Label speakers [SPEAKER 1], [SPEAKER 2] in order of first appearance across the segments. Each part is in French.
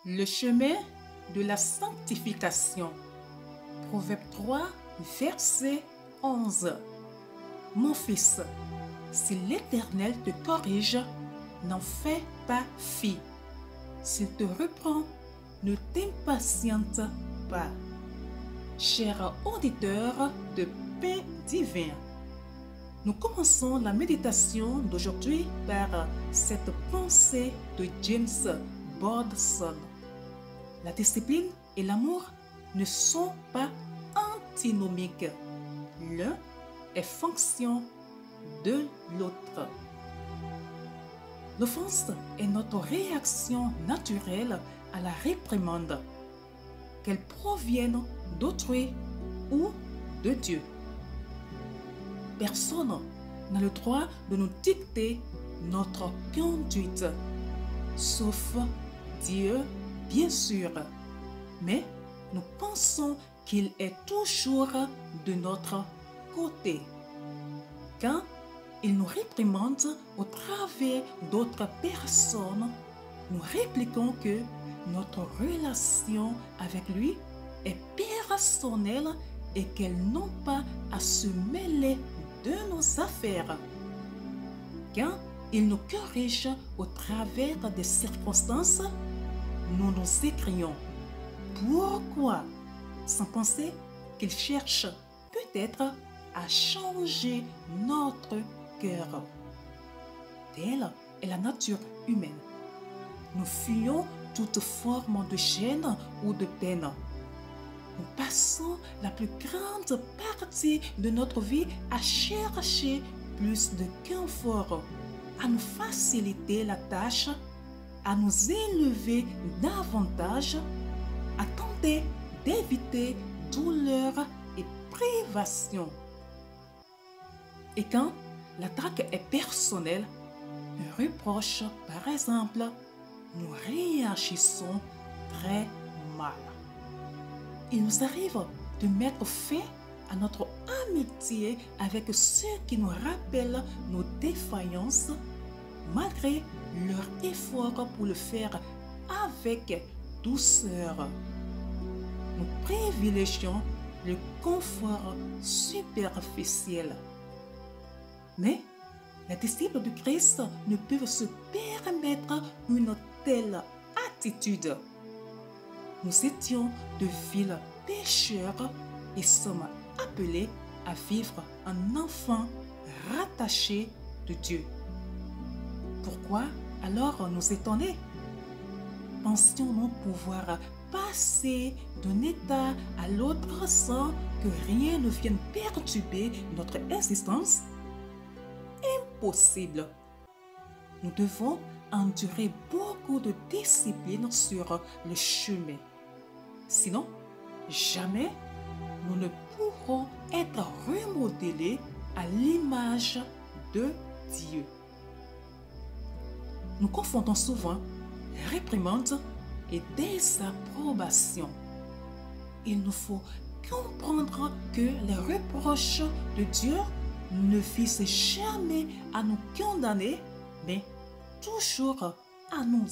[SPEAKER 1] Le chemin de la sanctification. Proverbe 3, verset 11. Mon fils, si l'Éternel te corrige, n'en fais pas fi. S'il te reprend, ne t'impatiente pas. Chers auditeurs de Pain divin, nous commençons la méditation d'aujourd'hui par cette pensée de James Bordson. La discipline et l'amour ne sont pas antinomiques. L'un est fonction de l'autre. L'offense est notre réaction naturelle à la réprimande, qu'elle provienne d'autrui ou de Dieu. Personne n'a le droit de nous dicter notre conduite, sauf Dieu, bien sûr. Mais nous pensons qu'il est toujours de notre côté. Quand il nous réprimande au travers d'autres personnes, nous répliquons que notre relation avec lui est personnelle et qu'elles n'ont pas à se mêler de nos affaires. Quand il nous corrige au travers des circonstances, nous nous écrions « Pourquoi ?» sans penser qu'il cherche peut-être à changer notre cœur. Telle est la nature humaine. Nous fuyons toute forme de gêne ou de peine. Nous passons la plus grande partie de notre vie à chercher plus de confort, à nous faciliter la tâche, à nous élever davantage, à tenter d'éviter douleur et privation. Et quand l'attaque est personnelle, un reproche par exemple, nous réagissons très mal. Il nous arrive de mettre fin à notre amitié avec ceux qui nous rappellent nos défaillances, malgré leur effort pour le faire avec douceur. Nous privilégions le confort superficiel. Mais les disciples de Christ ne peuvent se permettre une telle attitude. Nous étions de vils pécheurs et sommes appelés à vivre un enfant rattaché de Dieu. Pourquoi alors nous étonner? Pensions-nous pouvoir passer d'un état à l'autre sans que rien ne vienne perturber notre existence? Impossible. Nous devons endurer beaucoup de discipline sur le chemin. Sinon, jamais nous ne pourrons être remodelés à l'image de Dieu. Nous confondons souvent réprimande et désapprobation. Il nous faut comprendre que les reproches de Dieu ne visent jamais à nous condamner, mais toujours à nous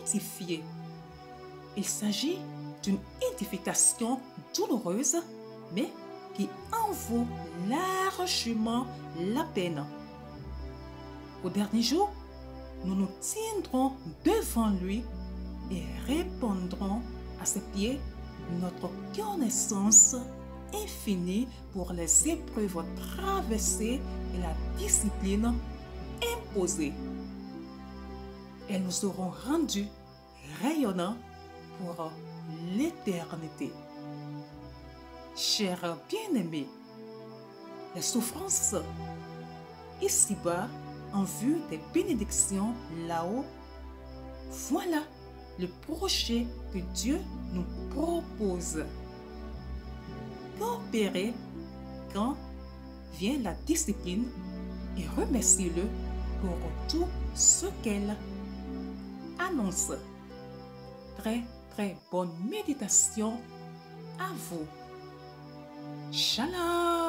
[SPEAKER 1] édifier. Il s'agit d'une édification douloureuse, mais qui en vaut largement la peine. Au dernier jour, nous nous tiendrons devant lui et répondrons à ses pieds notre connaissance infinie pour les épreuves traversées et la discipline imposée. Elles nous seront rendues rayonnants pour l'éternité. Chers bien-aimés, les souffrances ici-bas en vue des bénédictions là-haut, voilà le projet que Dieu nous propose. Coopérez quand vient la discipline et remerciez-le pour tout ce qu'elle annonce. Très bonne méditation à vous. Shalom!